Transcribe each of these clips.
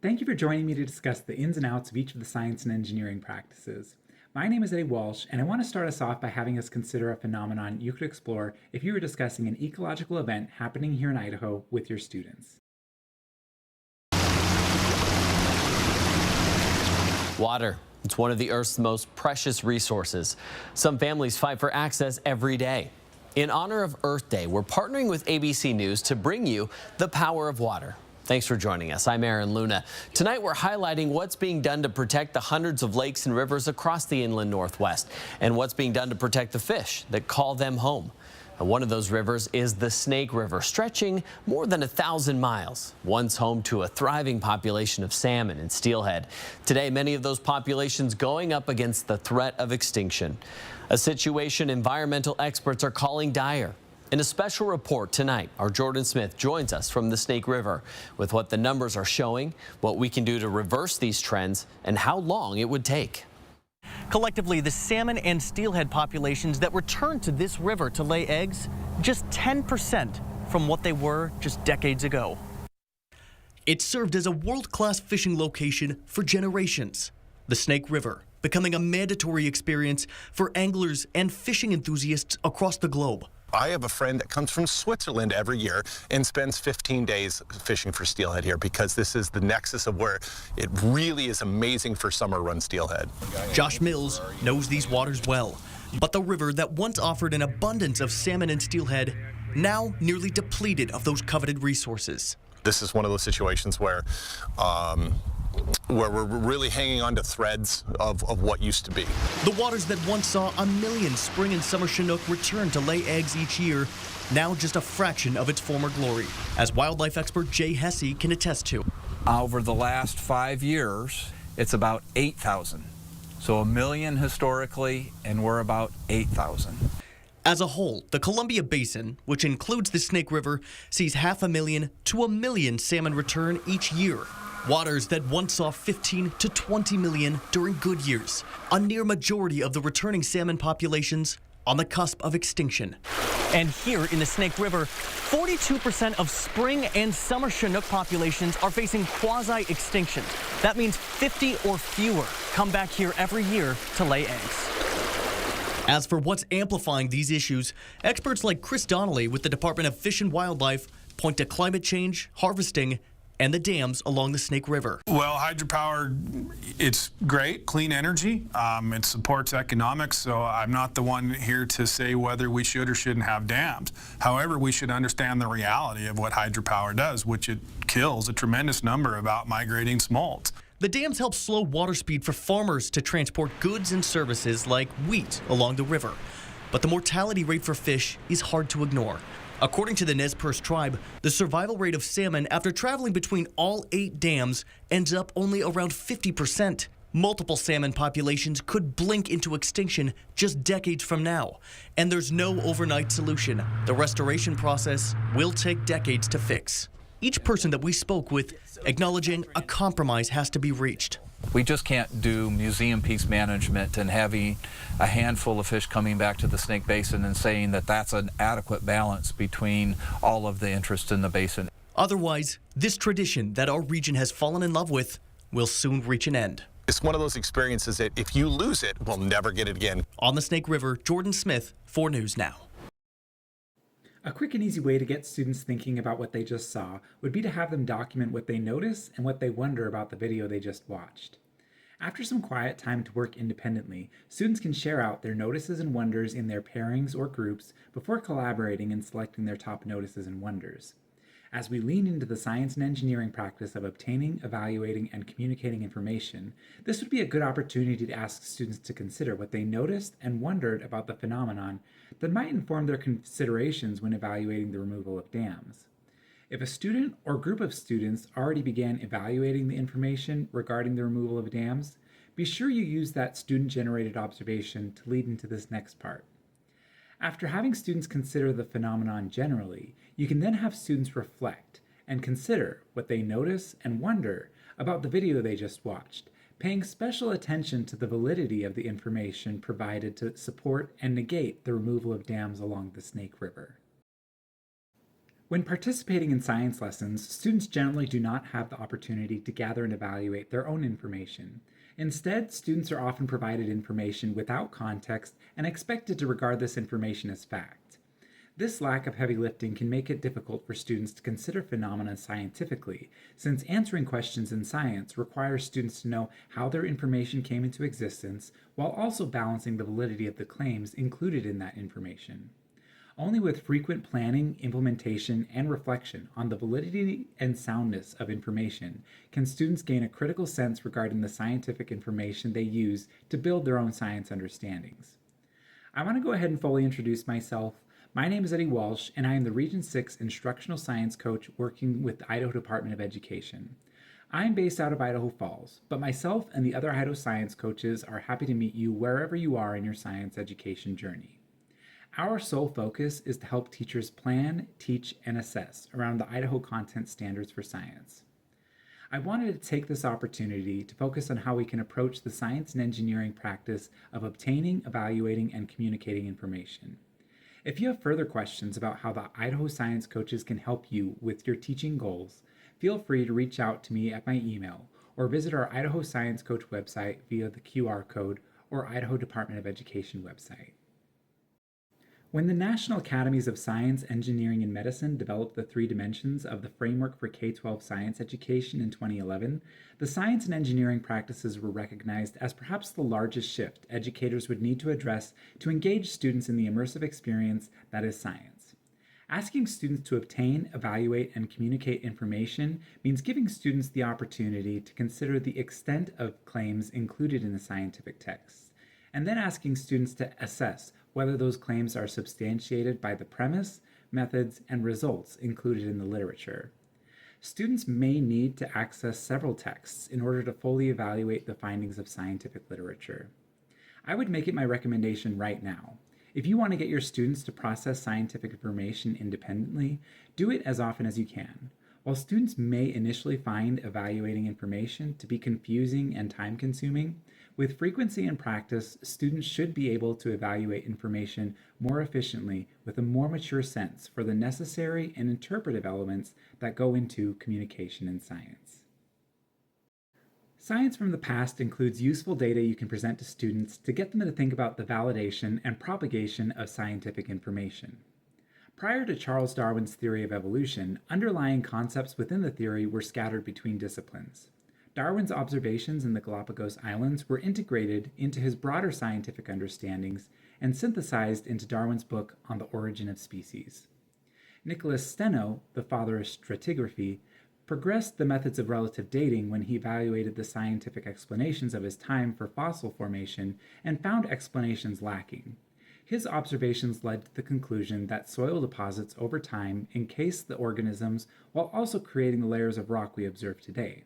Thank you for joining me to discuss the ins and outs of each of the science and engineering practices. My name is Eddie Walsh, and I want to start us off by having us consider a phenomenon you could explore if you were discussing an ecological event happening here in Idaho with your students. Water. It's one of the Earth's most precious resources. Some families fight for access every day. In honor of Earth Day, we're partnering with ABC News to bring you the power of water. Thanks for joining us. I'm Aaron Luna. Tonight we're highlighting what's being done to protect the hundreds of lakes and rivers across the inland Northwest and what's being done to protect the fish that call them home. And one of those rivers is the Snake River, stretching more than 1,000 miles, once home to a thriving population of salmon and steelhead. Today, many of those populations going up against the threat of extinction, a situation environmental experts are calling dire. In a special report tonight, our Jordan Smith joins us from the Snake River with what the numbers are showing, what we can do to reverse these trends, and how long it would take. Collectively, the salmon and steelhead populations that return to this river to lay eggs, just 10% from what they were just decades ago. It served as a world-class fishing location for generations. The Snake River becoming a mandatory experience for anglers and fishing enthusiasts across the globe. I have a friend that comes from Switzerland every year and spends 15 days fishing for steelhead here because this is the nexus of where it really is amazing for summer run steelhead. Josh Mills knows these waters well, but the river that once offered an abundance of salmon and steelhead, now nearly depleted of those coveted resources. This is one of those situations where we're really hanging on to threads of what used to be. The waters that once saw 1 million spring and summer Chinook return to lay eggs each year, now just a fraction of its former glory, as wildlife expert Jay Hesse can attest to. Over the last 5 years, it's about 8,000. So 1 million historically, and we're about 8,000. As a whole, the Columbia Basin, which includes the Snake River, sees 500,000 to 1 million salmon return each year. Waters that once saw 15 to 20 million during good years. A near majority of the returning salmon populations on the cusp of extinction. And here in the Snake River, 42% of spring and summer Chinook populations are facing quasi-extinction. That means 50 or fewer come back here every year to lay eggs. As for what's amplifying these issues, experts like Chris Donnelly with the Department of Fish and Wildlife point to climate change, harvesting, and the dams along the Snake River. Well, hydropower, it's great, clean energy. It supports economics, so I'm not the one here to say whether we should or shouldn't have dams. However, we should understand the reality of what hydropower does, which it kills a tremendous number of out-migrating smolts. The dams help slow water speed for farmers to transport goods and services like wheat along the river. But the mortality rate for fish is hard to ignore. According to the Nez Perce tribe, the survival rate of salmon after traveling between all 8 dams ends up only around 50%. Multiple salmon populations could blink into extinction just decades from now. And there's no overnight solution. The restoration process will take decades to fix. Each person that we spoke with acknowledging a compromise has to be reached. We just can't do museum piece management and having a handful of fish coming back to the Snake Basin and saying that that's an adequate balance between all of the interests in the basin. Otherwise, this tradition that our region has fallen in love with will soon reach an end. It's one of those experiences that if you lose it, we'll never get it again. On the Snake River, Jordan Smith, 4 News Now. A quick and easy way to get students thinking about what they just saw would be to have them document what they notice and what they wonder about the video they just watched. After some quiet time to work independently, students can share out their notices and wonders in their pairings or groups before collaborating and selecting their top notices and wonders. As we lean into the science and engineering practice of obtaining, evaluating, and communicating information, this would be a good opportunity to ask students to consider what they noticed and wondered about the phenomenon that might inform their considerations when evaluating the removal of dams. If a student or group of students already began evaluating the information regarding the removal of dams, be sure you use that student-generated observation to lead into this next part. After having students consider the phenomenon generally, you can then have students reflect and consider what they notice and wonder about the video they just watched, paying special attention to the validity of the information provided to support and negate the removal of dams along the Snake River. When participating in science lessons, students generally do not have the opportunity to gather and evaluate their own information. Instead, students are often provided information without context and expected to regard this information as fact. This lack of heavy lifting can make it difficult for students to consider phenomena scientifically, since answering questions in science requires students to know how their information came into existence while also balancing the validity of the claims included in that information. Only with frequent planning, implementation, and reflection on the validity and soundness of information can students gain a critical sense regarding the scientific information they use to build their own science understandings. I want to go ahead and fully introduce myself. My name is Eddie Walsh, and I am the Region 6 Instructional Science Coach working with the Idaho Department of Education. I am based out of Idaho Falls, but myself and the other Idaho Science Coaches are happy to meet you wherever you are in your science education journey. Our sole focus is to help teachers plan, teach, and assess around the Idaho Content Standards for Science. I wanted to take this opportunity to focus on how we can approach the science and engineering practice of obtaining, evaluating, and communicating information. If you have further questions about how the Idaho Science Coaches can help you with your teaching goals, feel free to reach out to me at my email or visit our Idaho Science Coach website via the QR code or Idaho Department of Education website. When the National Academies of Science, Engineering, and Medicine developed the 3 dimensions of the framework for K-12 science education in 2011, the science and engineering practices were recognized as perhaps the largest shift educators would need to address to engage students in the immersive experience that is science. Asking students to obtain, evaluate, and communicate information means giving students the opportunity to consider the extent of claims included in the scientific texts, and then asking students to assess whether those claims are substantiated by the premise, methods, and results included in the literature. Students may need to access several texts in order to fully evaluate the findings of scientific literature. I would make it my recommendation right now. If you want to get your students to process scientific information independently, do it as often as you can. While students may initially find evaluating information to be confusing and time-consuming, with frequency and practice, students should be able to evaluate information more efficiently with a more mature sense for the necessary and interpretive elements that go into communication in science. Science from the past includes useful data you can present to students to get them to think about the validation and propagation of scientific information. Prior to Charles Darwin's theory of evolution, underlying concepts within the theory were scattered between disciplines. Darwin's observations in the Galapagos Islands were integrated into his broader scientific understandings and synthesized into Darwin's book On the Origin of Species. Nicholas Steno, the father of stratigraphy, progressed the methods of relative dating when he evaluated the scientific explanations of his time for fossil formation and found explanations lacking. His observations led to the conclusion that soil deposits over time encase the organisms while also creating the layers of rock we observe today.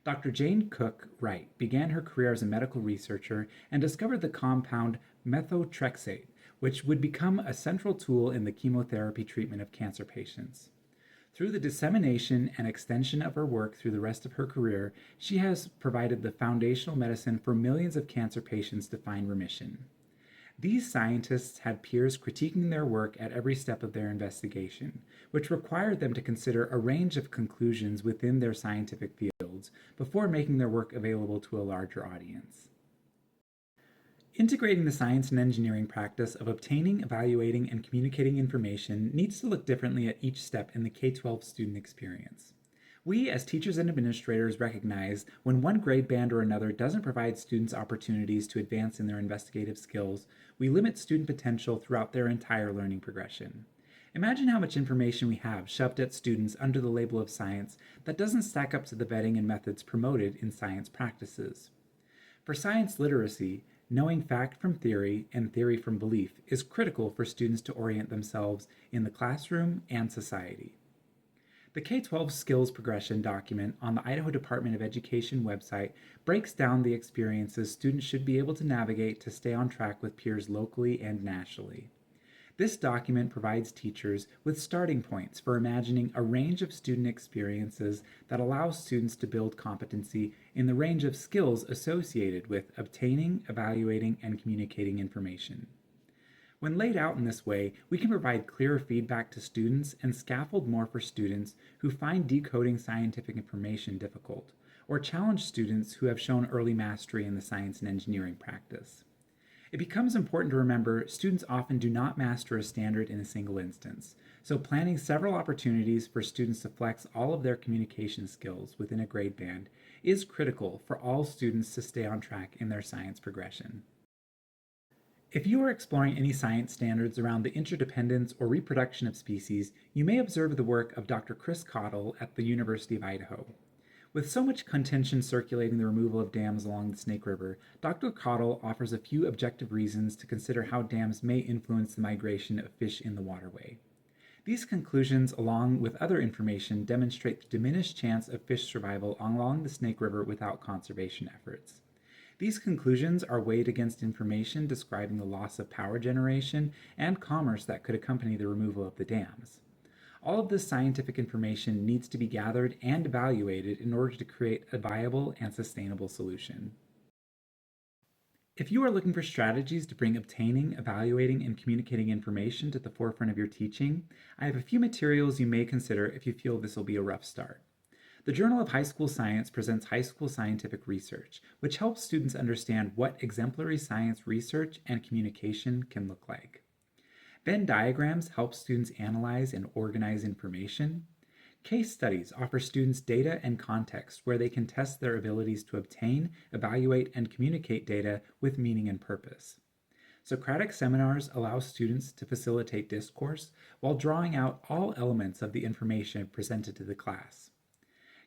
Dr. Jane Cook Wright began her career as a medical researcher and discovered the compound methotrexate, which would become a central tool in the chemotherapy treatment of cancer patients. Through the dissemination and extension of her work through the rest of her career, she has provided the foundational medicine for millions of cancer patients to find remission. These scientists had peers critiquing their work at every step of their investigation, which required them to consider a range of conclusions within their scientific fields before making their work available to a larger audience. Integrating the science and engineering practice of obtaining, evaluating, and communicating information needs to look differently at each step in the K-12 student experience. We, as teachers and administrators, recognize when one grade band or another doesn't provide students opportunities to advance in their investigative skills, we limit student potential throughout their entire learning progression. Imagine how much information we have shoved at students under the label of science that doesn't stack up to the vetting and methods promoted in science practices. For science literacy, knowing fact from theory and theory from belief is critical for students to orient themselves in the classroom and society. The K-12 skills progression document on the Idaho Department of Education website breaks down the experiences students should be able to navigate to stay on track with peers locally and nationally. This document provides teachers with starting points for imagining a range of student experiences that allow students to build competency in the range of skills associated with obtaining, evaluating, and communicating information. When laid out in this way, we can provide clearer feedback to students and scaffold more for students who find decoding scientific information difficult, or challenge students who have shown early mastery in the science and engineering practice. It becomes important to remember students often do not master a standard in a single instance, so planning several opportunities for students to flex all of their communication skills within a grade band is critical for all students to stay on track in their science progression. If you are exploring any science standards around the interdependence or reproduction of species, you may observe the work of Dr. Chris Cottle at the University of Idaho. With so much contention circulating the removal of dams along the Snake River, Dr. Cottle offers a few objective reasons to consider how dams may influence the migration of fish in the waterway. These conclusions, along with other information, demonstrate the diminished chance of fish survival along the Snake River without conservation efforts. These conclusions are weighed against information describing the loss of power generation and commerce that could accompany the removal of the dams. All of this scientific information needs to be gathered and evaluated in order to create a viable and sustainable solution. If you are looking for strategies to bring obtaining, evaluating, and communicating information to the forefront of your teaching, I have a few materials you may consider if you feel this will be a rough start. The Journal of High School Science presents high school scientific research, which helps students understand what exemplary science research and communication can look like. Venn diagrams help students analyze and organize information. Case studies offer students data and context where they can test their abilities to obtain, evaluate, and communicate data with meaning and purpose. Socratic seminars allow students to facilitate discourse while drawing out all elements of the information presented to the class.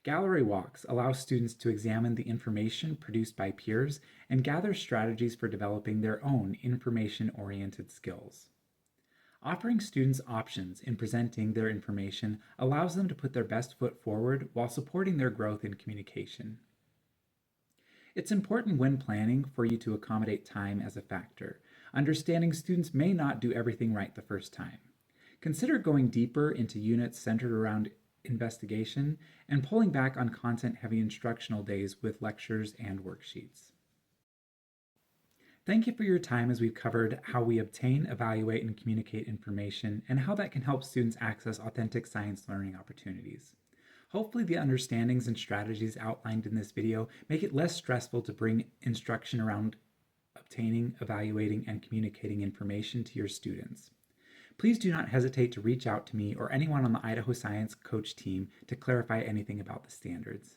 Gallery walks allow students to examine the information produced by peers and gather strategies for developing their own information-oriented skills. Offering students options in presenting their information allows them to put their best foot forward while supporting their growth in communication. It's important when planning for you to accommodate time as a factor, understanding students may not do everything right the first time. Consider going deeper into units centered around investigation and pulling back on content-heavy instructional days with lectures and worksheets. Thank you for your time as we've covered how we obtain, evaluate, and communicate information and how that can help students access authentic science learning opportunities. Hopefully the understandings and strategies outlined in this video make it less stressful to bring instruction around obtaining, evaluating, and communicating information to your students. Please do not hesitate to reach out to me or anyone on the Idaho Science Coach team to clarify anything about the standards.